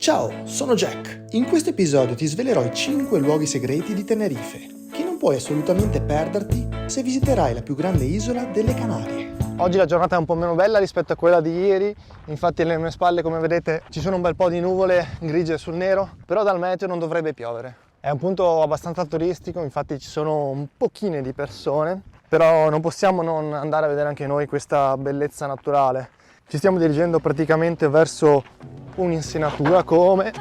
Ciao, sono Jack. In questo episodio ti svelerò i 5 luoghi segreti di Tenerife, che non puoi assolutamente perderti se visiterai la più grande isola delle Canarie. Oggi la giornata è un po' meno bella rispetto a quella di ieri, infatti alle mie spalle, come vedete, ci sono un bel po' di nuvole grigie sul nero, però dal meteo non dovrebbe piovere. È un punto abbastanza turistico, infatti ci sono un pochine di persone, però non possiamo non andare a vedere anche noi questa bellezza naturale. Ci stiamo dirigendo praticamente verso un'insenatura come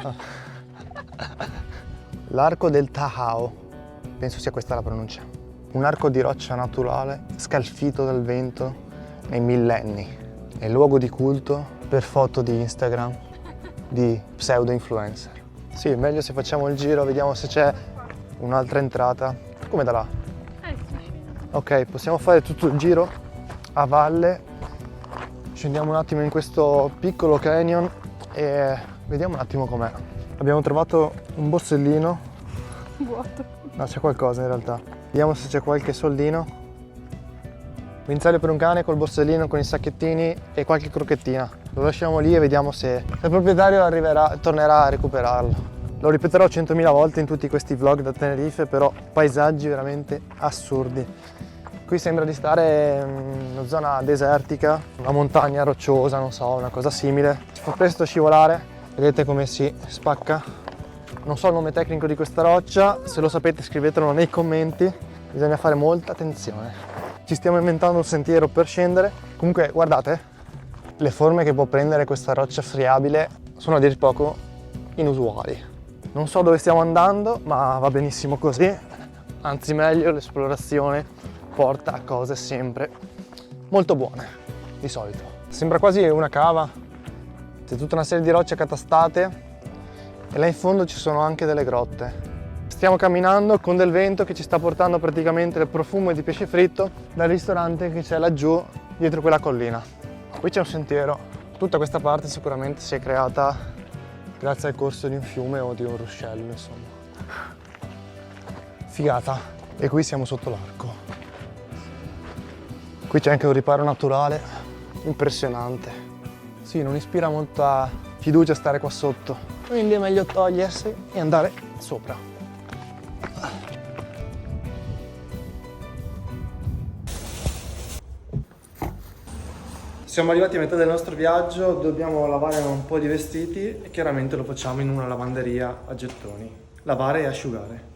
l'Arco del Tajao, penso sia questa la pronuncia. Un arco di roccia naturale scalfito dal vento nei millenni. È luogo di culto per foto di Instagram di pseudo influencer. Sì, meglio se facciamo il giro, vediamo se c'è un'altra entrata. Come da là? Sì. Ok, possiamo fare tutto il giro a valle. Scendiamo un attimo in questo piccolo canyon e vediamo un attimo com'è. Abbiamo trovato un borsellino. Vuoto. No, c'è qualcosa in realtà. Vediamo se c'è qualche soldino. Guinzaglio per un cane col borsellino, con i sacchettini e qualche crocchettina. Lo lasciamo lì e vediamo se il proprietario tornerà a recuperarlo. Lo ripeterò 100.000 volte in tutti questi vlog da Tenerife, però paesaggi veramente assurdi. Qui sembra di stare in una zona desertica, una montagna rocciosa, non so, una cosa simile. Si fa presto a scivolare, vedete come si spacca. Non so il nome tecnico di questa roccia, se lo sapete scrivetelo nei commenti, bisogna fare molta attenzione. Ci stiamo inventando un sentiero per scendere. Comunque guardate, le forme che può prendere questa roccia friabile sono a dir poco inusuali. Non so dove stiamo andando, ma va benissimo così, anzi meglio, l'esplorazione porta a cose sempre molto buone, di solito. Sembra quasi una cava, c'è tutta una serie di rocce accatastate e là in fondo ci sono anche delle grotte. Stiamo camminando con del vento che ci sta portando praticamente il profumo di pesce fritto dal ristorante che c'è laggiù dietro quella collina. Qui c'è un sentiero, tutta questa parte sicuramente si è creata grazie al corso di un fiume o di un ruscello, insomma. Figata! E qui siamo sotto l'arco. Qui c'è anche un riparo naturale impressionante. Sì, non ispira molta fiducia stare qua sotto, quindi è meglio togliersi e andare sopra. Siamo arrivati a metà del nostro viaggio, dobbiamo lavare un po' di vestiti e chiaramente lo facciamo in una lavanderia a gettoni. Lavare e asciugare.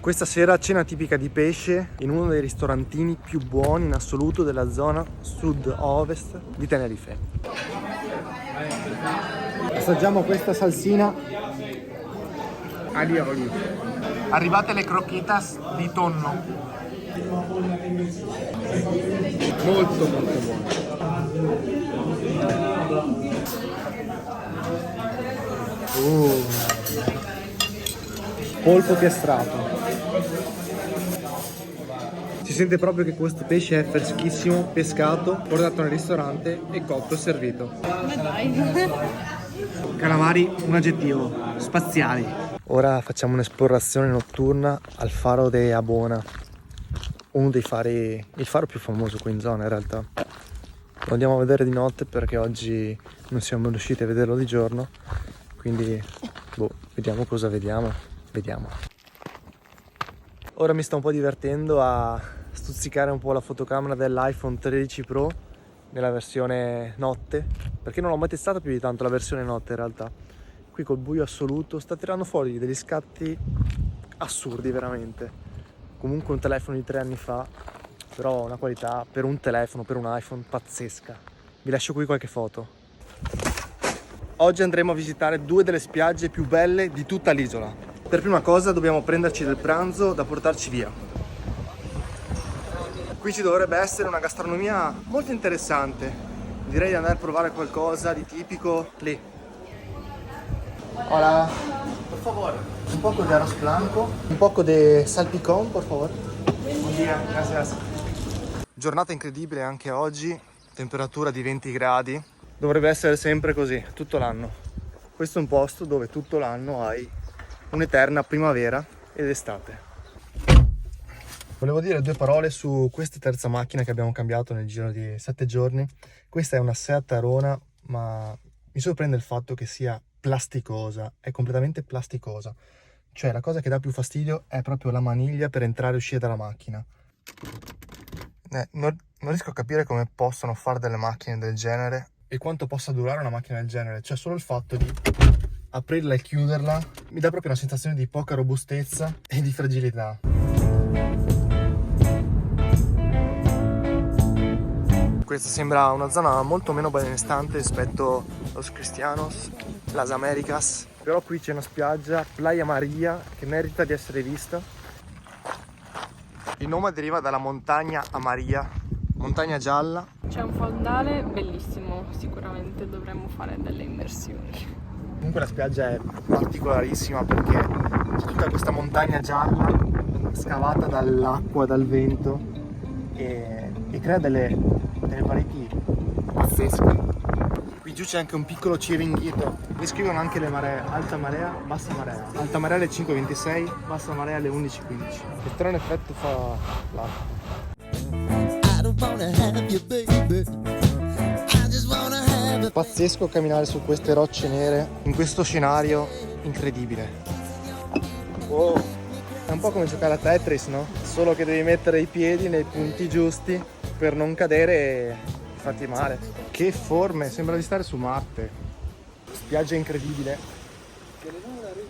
Questa sera cena tipica di pesce in uno dei ristorantini più buoni in assoluto della zona sud-ovest di Tenerife. Assaggiamo questa salsina agli oli. Arrivate le croquetas di tonno. Molto buone. Polpo piastrato. Si sente proprio che questo pesce è freschissimo, pescato, portato nel ristorante e cotto e servito. Ma dai. Calamari, un aggettivo, spaziali. Ora facciamo un'esplorazione notturna al faro de Abona, uno dei fari, il faro più famoso qui in zona in realtà. Lo andiamo a vedere di notte perché oggi non siamo riusciti a vederlo di giorno, quindi vediamo cosa vediamo. Ora mi sto un po' divertendo a stuzzicare un po' la fotocamera dell'iPhone 13 Pro nella versione notte, perché non l'ho mai testata più di tanto la versione notte in realtà. Qui col buio assoluto sta tirando fuori degli scatti assurdi veramente. Comunque un telefono di 3 anni fa, però una qualità per un telefono, per un iPhone pazzesca. Vi lascio qui qualche foto. Oggi andremo a visitare 2 delle spiagge più belle di tutta l'isola. Per prima cosa dobbiamo prenderci del pranzo da portarci via. Qui ci dovrebbe essere una gastronomia molto interessante. Direi di andare a provare qualcosa di tipico lì. Hola, por favor, un poco de arroz blanco, un poco de salpicón, por favor. Buon dia, gracias. Giornata incredibile anche oggi, temperatura di 20 gradi. Dovrebbe essere sempre così, tutto l'anno. Questo è un posto dove tutto l'anno hai un'eterna primavera ed estate. Volevo dire 2 parole su questa terza macchina che abbiamo cambiato nel giro di 7 giorni. Questa è una Seat Arona ma mi sorprende il fatto che sia plasticosa, è completamente plasticosa. Cioè la cosa che dà più fastidio è proprio la maniglia per entrare e uscire dalla macchina. Non riesco a capire come possono fare delle macchine del genere e quanto possa durare una macchina del genere. Cioè solo il fatto di aprirla e chiuderla mi dà proprio una sensazione di poca robustezza e di fragilità. Questa sembra una zona molto meno benestante rispetto a Los Cristianos, Las Americas. Però qui c'è una spiaggia, Playa Maria, che merita di essere vista. Il nome deriva dalla montagna Amaria, montagna gialla. C'è un fondale bellissimo, sicuramente dovremmo fare delle immersioni. Comunque la spiaggia è particolarissima perché c'è tutta questa montagna gialla scavata dall'acqua, dal vento e crea delle pareti pazzesche. Qui giù c'è anche un piccolo ciringhito. Mi scrivono anche le maree: alta marea, bassa marea. Alta marea alle 5:26, bassa marea alle 11:15. Che strano effetto fa l'acqua. Pazzesco camminare su queste rocce nere in questo scenario incredibile. Wow. È un po' come giocare a Tetris, no? Solo che devi mettere i piedi nei punti giusti per non cadere e farti male. Che forme, sembra di stare su Marte. Spiaggia incredibile.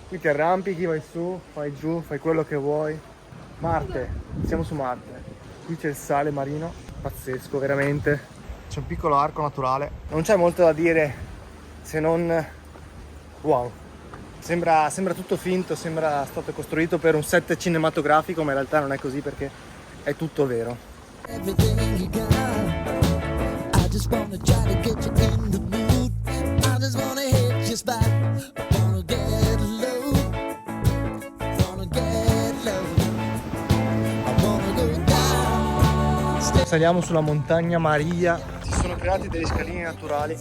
Qui ti arrampichi, vai su, vai giù, fai quello che vuoi. Marte, siamo su Marte. Qui c'è il sale marino, pazzesco veramente. C'è un piccolo arco naturale. Non c'è molto da dire se non wow. Sembra tutto finto, sembra stato costruito per un set cinematografico, ma in realtà non è così perché è tutto vero. Saliamo sulla montagna Maria, si sono creati degli scalini naturali.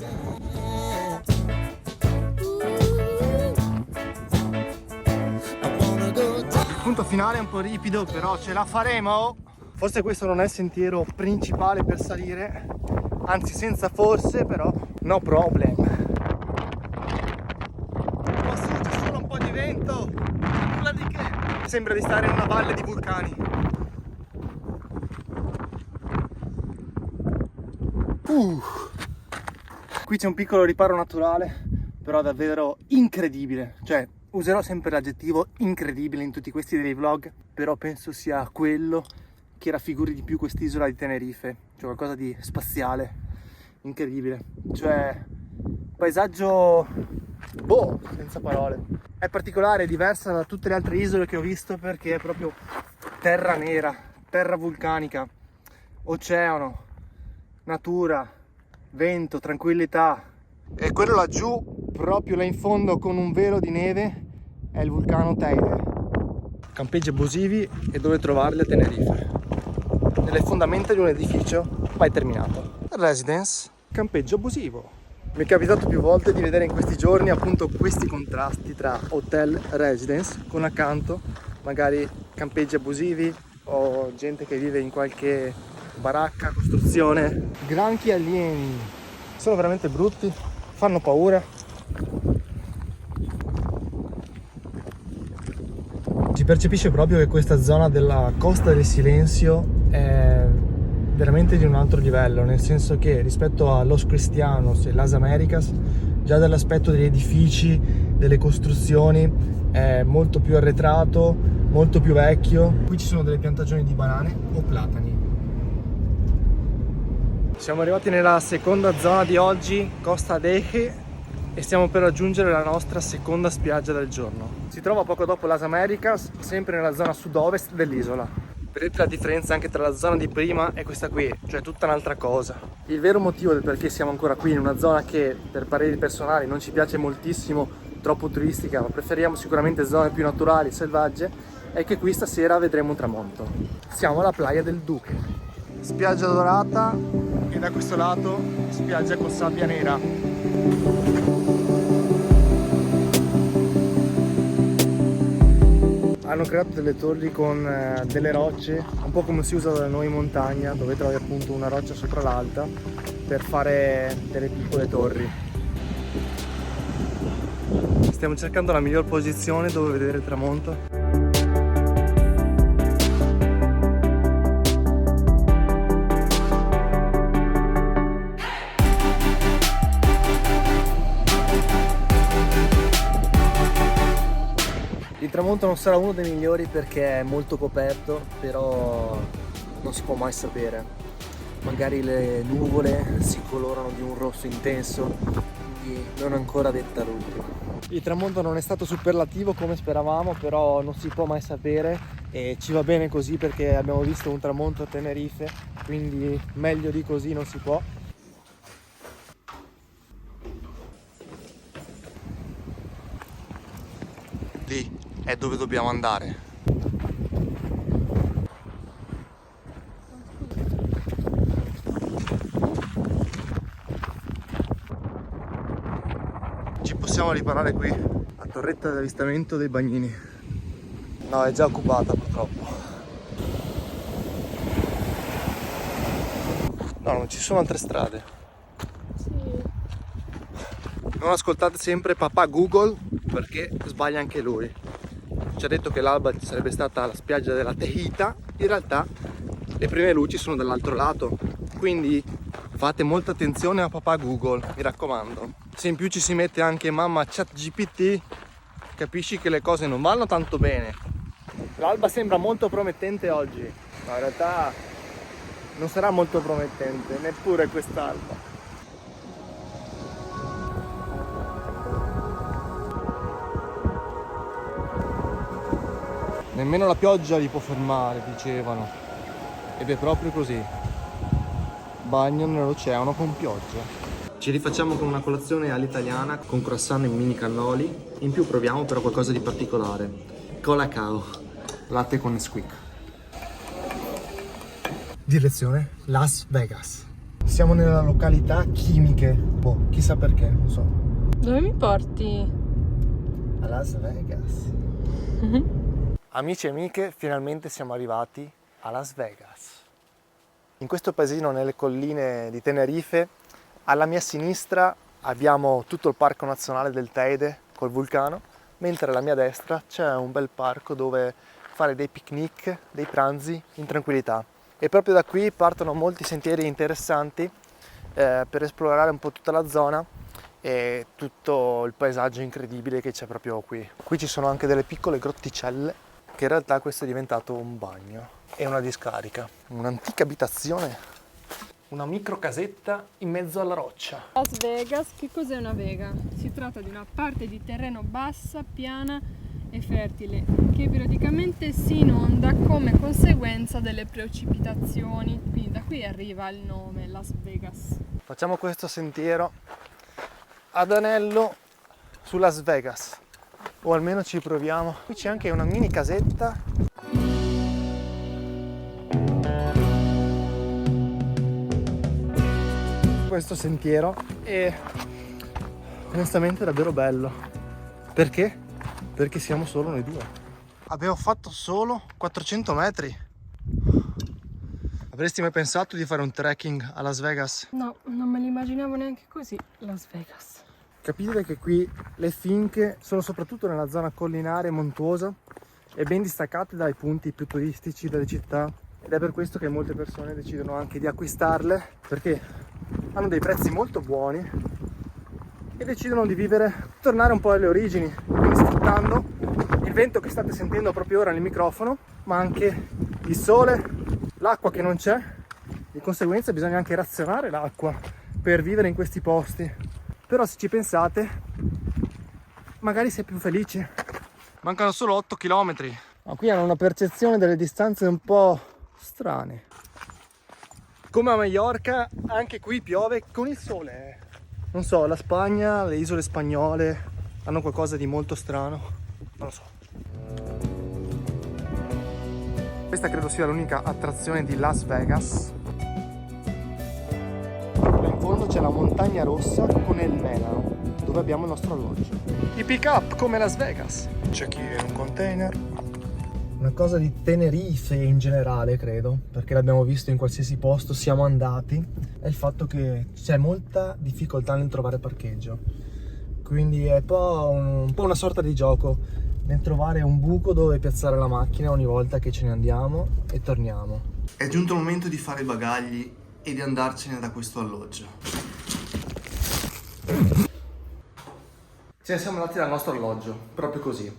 Il punto finale è un po' ripido, però ce la faremo. Forse questo non è il sentiero principale per salire, anzi senza forse, però no problem. Oh sì, c'è solo un po' di vento, nulla di che. Sembra di stare in una valle di vulcani. Qui c'è un piccolo riparo naturale, però davvero incredibile. Cioè, userò sempre l'aggettivo incredibile in tutti questi dei vlog, però penso sia quello che raffiguri di più quest'isola di Tenerife. Cioè qualcosa di spaziale, incredibile. Cioè, paesaggio, boh, senza parole. È particolare, è diversa da tutte le altre isole che ho visto perché è proprio terra nera, terra vulcanica, oceano, natura, vento, tranquillità. E quello laggiù, proprio là in fondo con un velo di neve, è il vulcano Teide. Campeggi abusivi e dove trovarli a Tenerife. Nelle fondamenta di un edificio mai terminato. Residence, campeggio abusivo. Mi è capitato più volte di vedere in questi giorni appunto questi contrasti tra hotel residence con accanto magari campeggi abusivi o gente che vive in qualche baracca, costruzione. Granchi alieni, sono veramente brutti, fanno paura. Si percepisce proprio che questa zona della Costa del Silenzio è veramente di un altro livello, nel senso che rispetto a Los Cristianos e Las Americas, già dall'aspetto degli edifici, delle costruzioni, è molto più arretrato, molto più vecchio. Qui ci sono delle piantagioni di banane o platani. Siamo arrivati nella seconda zona di oggi, Costa Deje, e stiamo per raggiungere la nostra seconda spiaggia del giorno. Si trova poco dopo Las Americas, sempre nella zona sud-ovest dell'isola. Vedete la differenza anche tra la zona di prima e questa qui, cioè tutta un'altra cosa. Il vero motivo del perché siamo ancora qui in una zona che per pareri personali non ci piace moltissimo, troppo turistica, ma preferiamo sicuramente zone più naturali, selvagge, è che qui stasera vedremo un tramonto. Siamo alla Playa del Duque. Spiaggia dorata e da questo lato spiaggia con sabbia nera. Hanno creato delle torri con delle rocce, un po' come si usa da noi in montagna, dove trovi appunto una roccia sopra l'altra per fare delle piccole torri. Stiamo cercando la miglior posizione dove vedere il tramonto. Il tramonto non sarà uno dei migliori perché è molto coperto, però non si può mai sapere. Magari le nuvole si colorano di un rosso intenso, quindi non è ancora detta l'ultima. Il tramonto non è stato superlativo come speravamo, però non si può mai sapere e ci va bene così perché abbiamo visto un tramonto a Tenerife, quindi meglio di così non si può. Lì è dove dobbiamo andare. Ci possiamo riparare qui, a torretta di avvistamento dei Bagnini. No, è già occupata purtroppo. No, non ci sono altre strade. Non ascoltate sempre papà Google perché sbaglia anche lui. Ci ha detto che l'alba sarebbe stata alla spiaggia della Tehita, in realtà le prime luci sono dall'altro lato, quindi fate molta attenzione a papà Google, mi raccomando. Se in più ci si mette anche mamma ChatGPT, capisci che le cose non vanno tanto bene. L'alba sembra molto promettente oggi, ma in realtà non sarà molto promettente, neppure quest'alba. Nemmeno la pioggia li può fermare, dicevano. Ed è proprio così. Bagno nell'oceano con pioggia. Ci rifacciamo con una colazione all'italiana con croissant e mini cannoli. In più proviamo però qualcosa di particolare. Colacao, latte con Nesquik. Direzione Las Vegas. Siamo nella località Chimiche. Boh, chissà perché, non so. Dove mi porti? A Las Vegas. Amici e amiche, finalmente siamo arrivati a Las Vegas. In questo paesino nelle colline di Tenerife, alla mia sinistra abbiamo tutto il parco nazionale del Teide col vulcano, mentre alla mia destra c'è un bel parco dove fare dei picnic, dei pranzi in tranquillità. E proprio da qui partono molti sentieri interessanti per esplorare un po' tutta la zona e tutto il paesaggio incredibile che c'è proprio qui. Qui ci sono anche delle piccole grotticelle, che in realtà questo è diventato un bagno e una discarica. Un'antica abitazione, una micro casetta in mezzo alla roccia. Las Vegas, che cos'è una vega? Si tratta di una parte di terreno bassa, piana e fertile, che periodicamente si inonda come conseguenza delle precipitazioni. Quindi da qui arriva il nome Las Vegas. Facciamo questo sentiero ad anello su Las Vegas. O almeno ci proviamo. Qui c'è anche una mini casetta. Questo sentiero è onestamente davvero bello. Perché? Perché siamo solo noi due. Abbiamo fatto solo 400 metri. Avresti mai pensato di fare un trekking a Las Vegas? No, non me l'immaginavo neanche così, Las Vegas. Capite che qui le finche sono soprattutto nella zona collinare e montuosa e ben distaccate dai punti più turistici delle città, ed è per questo che molte persone decidono anche di acquistarle, perché hanno dei prezzi molto buoni e decidono di vivere, tornare un po' alle origini, quindi sfruttando il vento che state sentendo proprio ora nel microfono, ma anche il sole, l'acqua che non c'è. Di conseguenza bisogna anche razionare l'acqua per vivere in questi posti. Però se ci pensate, magari si è più felici. Mancano solo 8 km. Ma qui hanno una percezione delle distanze un po' strane. Come a Maiorca, anche qui piove con il sole. Non so, la Spagna, le isole spagnole hanno qualcosa di molto strano. Non lo so. Questa credo sia l'unica attrazione di Las Vegas. In fondo c'è la montagna rossa con il Ménano, dove abbiamo il nostro alloggio. I pick up come Las Vegas. C'è chi è in un container. Una cosa di Tenerife in generale, credo, perché l'abbiamo visto in qualsiasi posto siamo andati, è il fatto che c'è molta difficoltà nel trovare parcheggio. quindi è un po' una sorta di gioco nel trovare un buco dove piazzare la macchina ogni volta che ce ne andiamo e torniamo. È giunto il momento di fare i bagagli e di andarcene da questo alloggio. Ce ne siamo andati dal nostro alloggio, proprio così,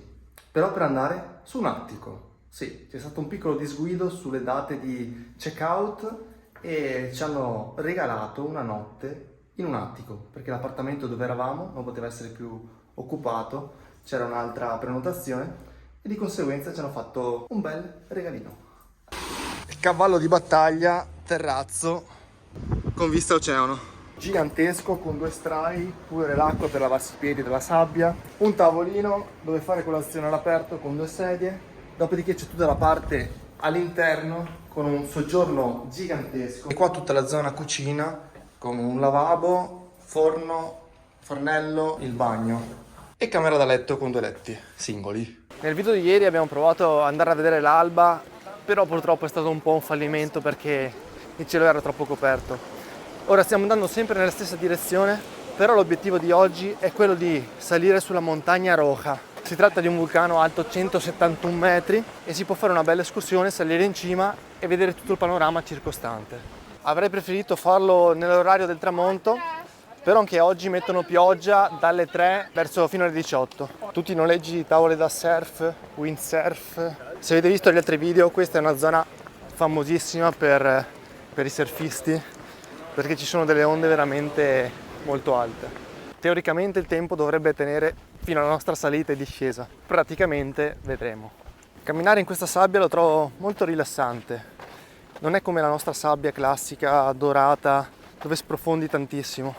però per andare su un attico. Sì, c'è stato un piccolo disguido sulle date di checkout e ci hanno regalato una notte in un attico, perché l'appartamento dove eravamo non poteva essere più occupato, c'era un'altra prenotazione e di conseguenza ci hanno fatto un bel regalino. Il cavallo di battaglia, terrazzo, con vista oceano. Gigantesco, con 2 strai, pure l'acqua per lavarsi i piedi dalla sabbia, un tavolino dove fare colazione all'aperto con 2 sedie, dopodiché c'è tutta la parte all'interno con un soggiorno gigantesco e qua tutta la zona cucina con un lavabo, forno, fornello, il bagno e camera da letto con 2 letti singoli. Nel video di ieri abbiamo provato ad andare a vedere l'alba, però purtroppo è stato un po' un fallimento perché il cielo era troppo coperto. Ora stiamo andando sempre nella stessa direzione, però l'obiettivo di oggi è quello di salire sulla montagna Roja. Si tratta di un vulcano alto 171 metri e si può fare una bella escursione, salire in cima e vedere tutto il panorama circostante. Avrei preferito farlo nell'orario del tramonto, però anche oggi mettono pioggia dalle 3 verso fino alle 18. Tutti i noleggi di tavole da surf, windsurf. Se avete visto gli altri video, questa è una zona famosissima per i surfisti, perché ci sono delle onde veramente molto alte. Teoricamente il tempo dovrebbe tenere fino alla nostra salita e discesa, praticamente vedremo. Camminare in questa sabbia lo trovo molto rilassante, non è come la nostra sabbia classica dorata dove sprofondi tantissimo.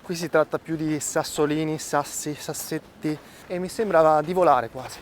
Qui si tratta più di sassolini, sassi, sassetti e mi sembrava di volare quasi.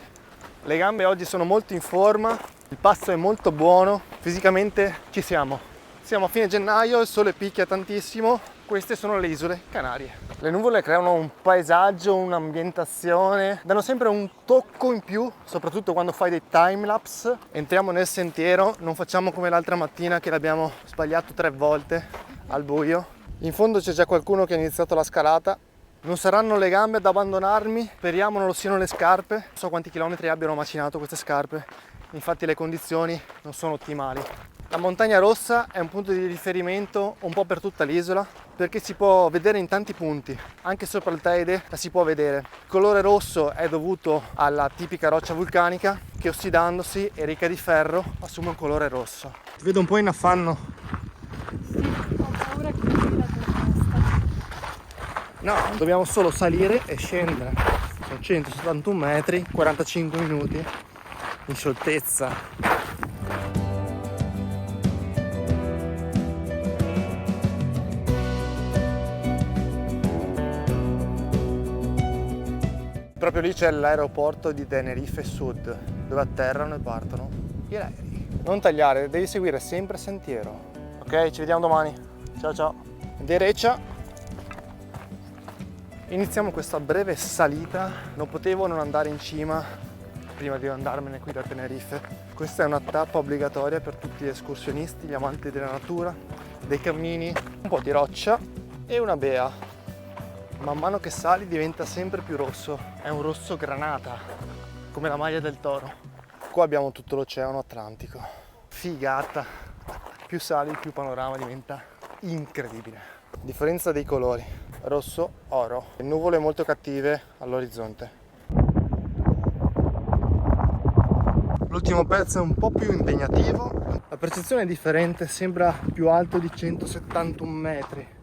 Le gambe oggi sono molto in forma, il passo è molto buono, fisicamente ci siamo. Siamo a fine gennaio, il sole picchia tantissimo, queste sono le isole Canarie. Le nuvole creano un paesaggio, un'ambientazione, danno sempre un tocco in più, soprattutto quando fai dei timelapse. Entriamo nel sentiero, non facciamo come l'altra mattina che l'abbiamo sbagliato 3 volte al buio. In fondo c'è già qualcuno che ha iniziato la scalata. Non saranno le gambe ad abbandonarmi, speriamo non lo siano le scarpe. Non so quanti chilometri abbiano macinato queste scarpe, infatti le condizioni non sono ottimali. La montagna rossa è un punto di riferimento un po' per tutta l'isola perché si può vedere in tanti punti, anche sopra il Teide la si può vedere. Il colore rosso è dovuto alla tipica roccia vulcanica che ossidandosi è ricca di ferro, assume un colore rosso. Ti vedo un po' in affanno. Sì, ho paura che mi tiri la tempesta. No, dobbiamo solo salire e scendere. Sono 171 metri, 45 minuti in scioltezza. Proprio lì c'è l'aeroporto di Tenerife Sud, dove atterrano e partono gli aerei. Non tagliare, devi seguire sempre il sentiero. Ok, ci vediamo domani. Ciao ciao. Derecha. Iniziamo questa breve salita. Non potevo non andare in cima prima di andarmene qui da Tenerife. Questa è una tappa obbligatoria per tutti gli escursionisti, gli amanti della natura, dei cammini, un po' di roccia e una bea. Man mano che sali diventa sempre più rosso, è un rosso granata, come la maglia del toro. Qua abbiamo tutto l'oceano Atlantico, figata, più sali più il panorama diventa incredibile. Differenza dei colori, rosso, oro, nuvole molto cattive all'orizzonte. L'ultimo pezzo è un po' più impegnativo, la percezione è differente, sembra più alto di 171 metri.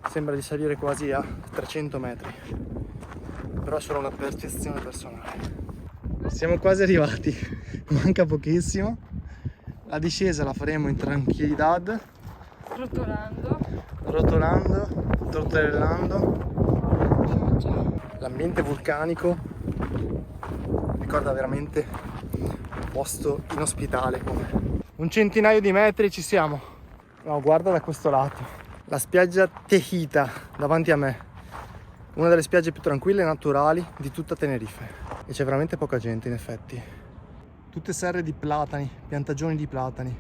Sembra di salire quasi a 300 metri, però è solo una percezione personale. Siamo quasi arrivati, manca pochissimo. La discesa la faremo in tranquillità, rotolando, trotterellando. L'ambiente vulcanico ricorda veramente un posto inospitale come. Un centinaio di metri ci siamo. No, guarda da questo lato. La spiaggia Tejita davanti a me, una delle spiagge più tranquille e naturali di tutta Tenerife e c'è veramente poca gente in effetti. Tutte serre di platani, piantagioni di platani,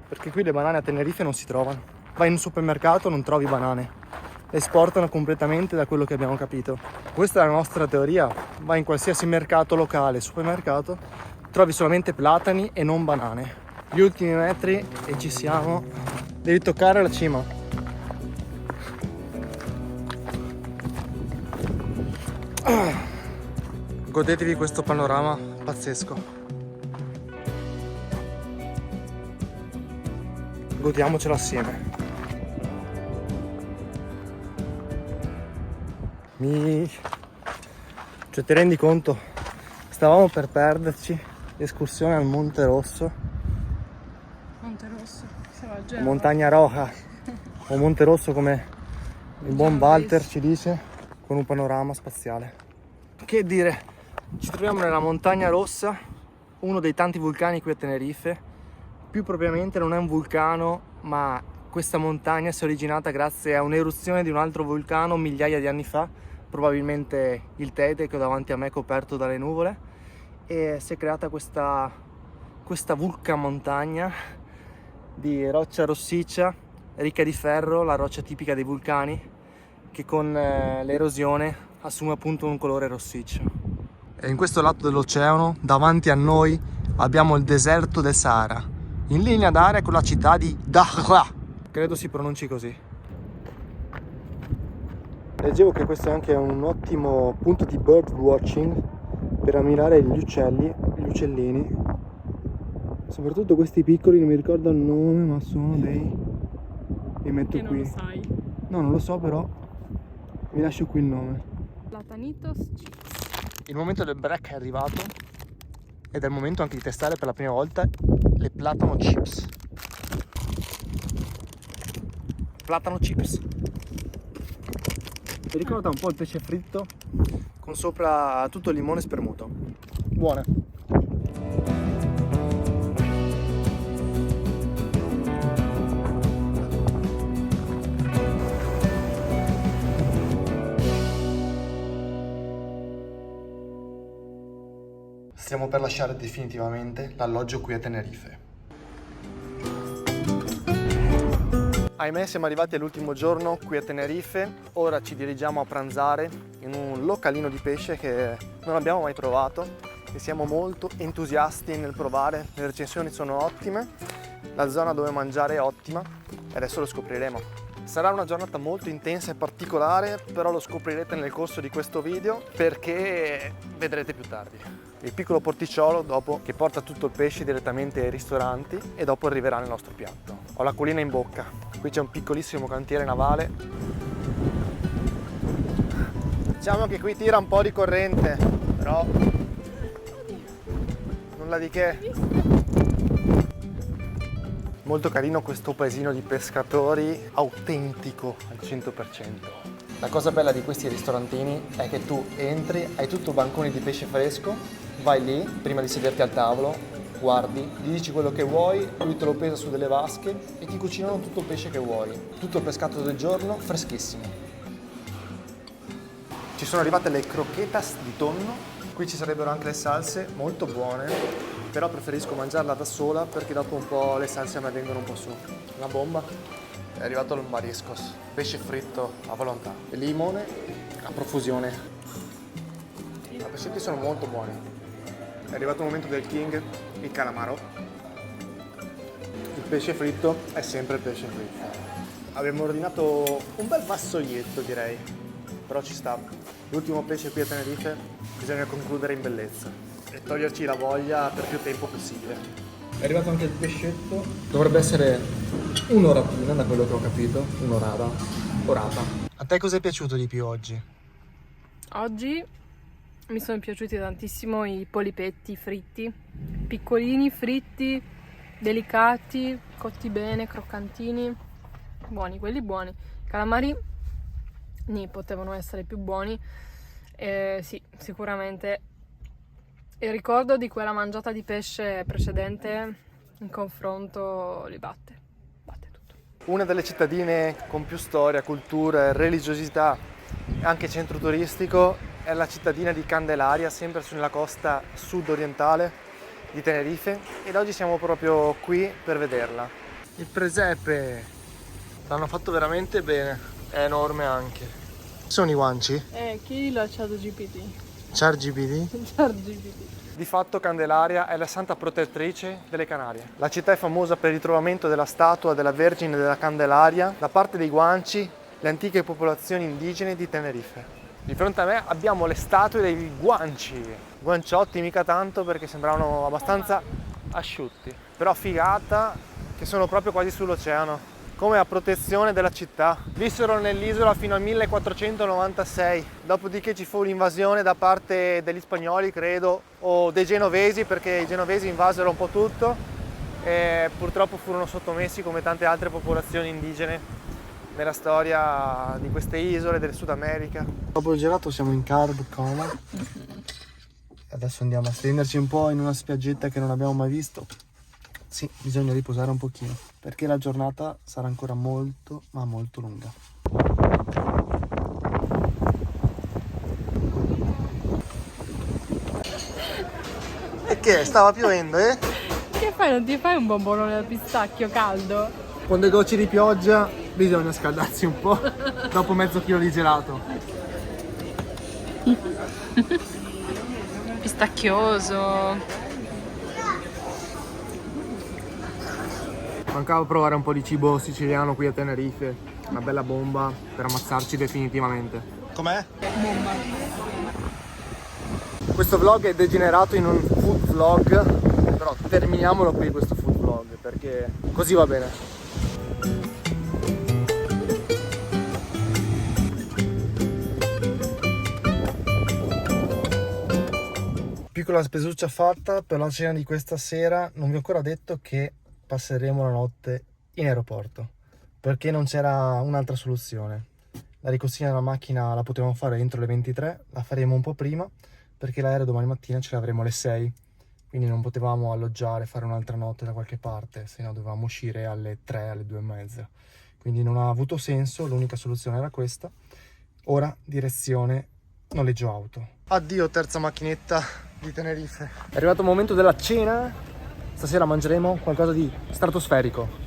perché qui le banane a Tenerife non si trovano. Vai in un supermercato non trovi banane, esportano completamente, da quello che abbiamo capito. Questa è la nostra teoria. Vai in qualsiasi mercato locale, supermercato, trovi solamente platani e non banane. Gli ultimi metri e ci siamo. Devi toccare la cima. Godetevi questo panorama pazzesco. Godiamocelo assieme. Cioè, ti rendi conto? Stavamo per perderci. Escursione al Monte Rosso. Monte Rosso, si va già. Montagna Roja. O Monte Rosso come il buon Walter ci dice. Con un panorama spaziale. Che dire? Ci troviamo nella Montagna Rossa, uno dei tanti vulcani qui a Tenerife. Più propriamente non è un vulcano, ma questa montagna si è originata grazie a un'eruzione di un altro vulcano migliaia di anni fa, probabilmente il Teide, che ho davanti a me coperto dalle nuvole, e si è creata questa vulcamontagna di roccia rossiccia, ricca di ferro, la roccia tipica dei vulcani, che con l'erosione assume appunto un colore rossiccio. E in questo lato dell'oceano, davanti a noi, abbiamo il deserto del Sahara, in linea d'aria con la città di Dakhla, credo si pronunci così. Leggevo che questo è anche un ottimo punto di bird watching per ammirare gli uccelli, gli uccellini, soprattutto questi piccoli, non mi ricordo il nome, ma sono dei... li metto Che qui. non lo sai. No, non lo so, però vi lascio qui il nome. Platanitos chips. Il momento del break è arrivato ed è il momento anche di testare per la prima volta le platano chips. Platano chips. Mi ricorda un po' il pesce fritto con sopra tutto il limone spremuto. Buone. Stiamo per lasciare definitivamente l'alloggio qui a Tenerife. Ahimè, siamo arrivati all'ultimo giorno qui a Tenerife. Ora ci dirigiamo a pranzare in un localino di pesce che non abbiamo mai provato e siamo molto entusiasti nel provare. Le recensioni sono ottime, la zona dove mangiare è ottima e adesso lo scopriremo. Sarà una giornata molto intensa e particolare, però lo scoprirete nel corso di questo video perché vedrete più tardi. Il piccolo porticciolo dopo che porta tutto il pesce direttamente ai ristoranti e dopo arriverà nel nostro piatto. Ho l'acquolina in bocca. Qui c'è un piccolissimo cantiere navale. Diciamo che qui tira un po' di corrente, però nulla di che. Molto carino questo paesino di pescatori, autentico al 100%. La cosa bella di questi ristorantini è che tu entri, hai tutto banconi di pesce fresco, vai lì, prima di sederti al tavolo, guardi, gli dici quello che vuoi, lui te lo pesa su delle vasche e ti cucinano tutto il pesce che vuoi. Tutto il pescato del giorno, freschissimo. Ci sono arrivate le croquetas di tonno, qui ci sarebbero anche le salse molto buone, però preferisco mangiarla da sola perché dopo un po' le salse mi vengono un po' su. Una bomba. È arrivato il mariscos, pesce fritto a volontà, e limone a profusione. I pescetti sono molto buoni. È arrivato il momento del king, il calamaro. Il pesce fritto è sempre pesce fritto. Abbiamo ordinato un bel vassoietto, direi, però ci sta. L'ultimo pesce qui a Tenerife, bisogna concludere in bellezza e toglierci la voglia per più tempo possibile. È arrivato anche il pescetto, dovrebbe essere un'oratina da quello che ho capito, orata. A te cosa è piaciuto di più oggi? Oggi mi sono piaciuti tantissimo i polipetti fritti, piccolini, fritti, delicati, cotti bene, croccantini, buoni, quelli buoni. I calamari potevano essere più buoni, sì, sicuramente. Il ricordo di quella mangiata di pesce precedente in confronto li batte tutto. Una delle cittadine con più storia, cultura, religiosità e anche centro turistico è la cittadina di Candelaria, sempre sulla costa sud-orientale di Tenerife, ed oggi siamo proprio qui per vederla. Il presepe l'hanno fatto veramente bene. È enorme anche. Sono i guanci? Chiedilo a ChatGPT. ChatGPT? ChatGPT. Di fatto Candelaria è la santa protettrice delle Canarie. La città è famosa per il ritrovamento della statua della Vergine della Candelaria da parte dei Guanci, le antiche popolazioni indigene di Tenerife. Di fronte a me abbiamo le statue dei Guanci. Guanciotti mica tanto perché sembravano abbastanza asciutti. Però figata che sono proprio quasi sull'oceano, come a protezione della città. Vissero nell'isola fino al 1496, dopodiché ci fu l'invasione da parte degli spagnoli, credo, o dei genovesi, perché i genovesi invasero un po' tutto e purtroppo furono sottomessi come tante altre popolazioni indigene nella storia di queste isole del Sud America. Dopo il gelato siamo in Carb Coma. Adesso andiamo a stenderci un po' in una spiaggetta che non abbiamo mai visto. Sì, bisogna riposare un pochino, perché la giornata sarà ancora molto, ma molto lunga. E che? Stava piovendo, eh? Che fai? Non ti fai un bombolone al pistacchio caldo? Con dei gocce di pioggia bisogna scaldarsi un po' dopo mezzo chilo di gelato. Pistacchioso. Mancava provare un po' di cibo siciliano qui a Tenerife, una bella bomba per ammazzarci definitivamente. Com'è? Bomba. Questo vlog è degenerato in un food vlog, però terminiamolo qui questo food vlog perché così va bene. Piccola spesuccia fatta per la cena di questa sera. Non vi ho ancora detto che passeremo la notte in aeroporto perché non c'era un'altra soluzione. La riconsegna della macchina la potevamo fare entro le 23, la faremo un po' prima perché l'aereo domani mattina ce l'avremo alle 6, quindi non potevamo alloggiare, fare un'altra notte da qualche parte, se no dovevamo uscire alle 3, alle 2 e mezza, quindi non ha avuto senso, l'unica soluzione era questa. Ora direzione noleggio auto. Addio terza macchinetta di Tenerife. È arrivato il momento della cena. Stasera mangeremo qualcosa di stratosferico.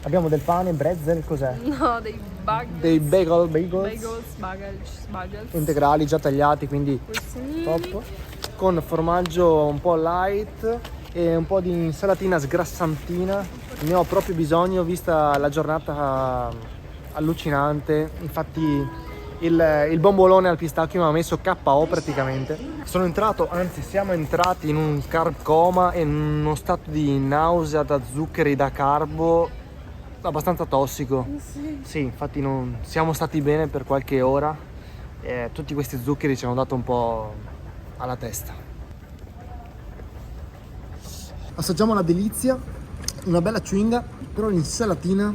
Abbiamo del pane, bretzel, cos'è? No, dei bagels. Dei bagels. Bagels. Integrali già tagliati, quindi Questi top. Con formaggio un po' light e un po' di insalatina sgrassantina. Ne ho proprio bisogno vista la giornata allucinante. Infatti il bombolone al pistacchio mi ha messo KO praticamente. Siamo entrati in un carb coma e in uno stato di nausea da zuccheri, da carbo abbastanza tossico. Sì, infatti non siamo stati bene per qualche ora e tutti questi zuccheri ci hanno dato un po' alla testa. Assaggiamo la delizia, una bella chewinga, però l'insalatina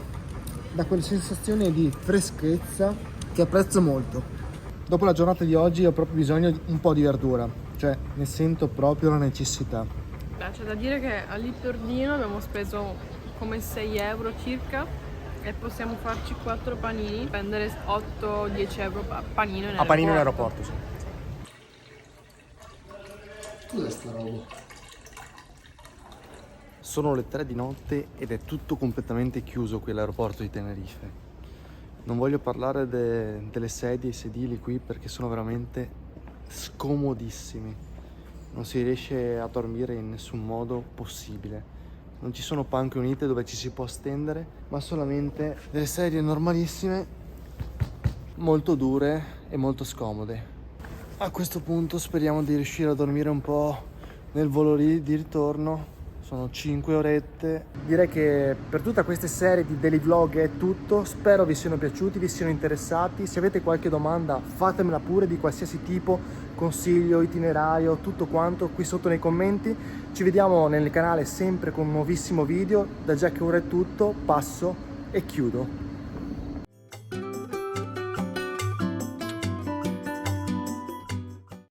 dà quella sensazione di freschezza che apprezzo molto. Dopo la giornata di oggi ho proprio bisogno di un po' di verdura, cioè ne sento proprio la necessità. Beh, c'è da dire che all'Ipordino abbiamo speso come 6 euro circa e possiamo farci 4 panini, spendere 8-10 euro a panino in aeroporto. A panino in aeroporto, sì. Cos'è sta roba? Sono le 3 di notte ed è tutto completamente chiuso qui all'aeroporto di Tenerife. Non voglio parlare delle sedie, i sedili qui perché sono veramente scomodissimi. Non si riesce a dormire in nessun modo possibile. Non ci sono panche unite dove ci si può stendere, ma solamente delle sedie normalissime, molto dure e molto scomode. A questo punto speriamo di riuscire a dormire un po' nel volo di ritorno. Sono 5 orette. Direi che per tutta questa serie di daily vlog è tutto. Spero vi siano piaciuti, vi siano interessati. Se avete qualche domanda fatemela pure, di qualsiasi tipo, consiglio, itinerario, tutto quanto qui sotto nei commenti. Ci vediamo nel canale sempre con un nuovissimo video. Da Jack ora è tutto, passo e chiudo.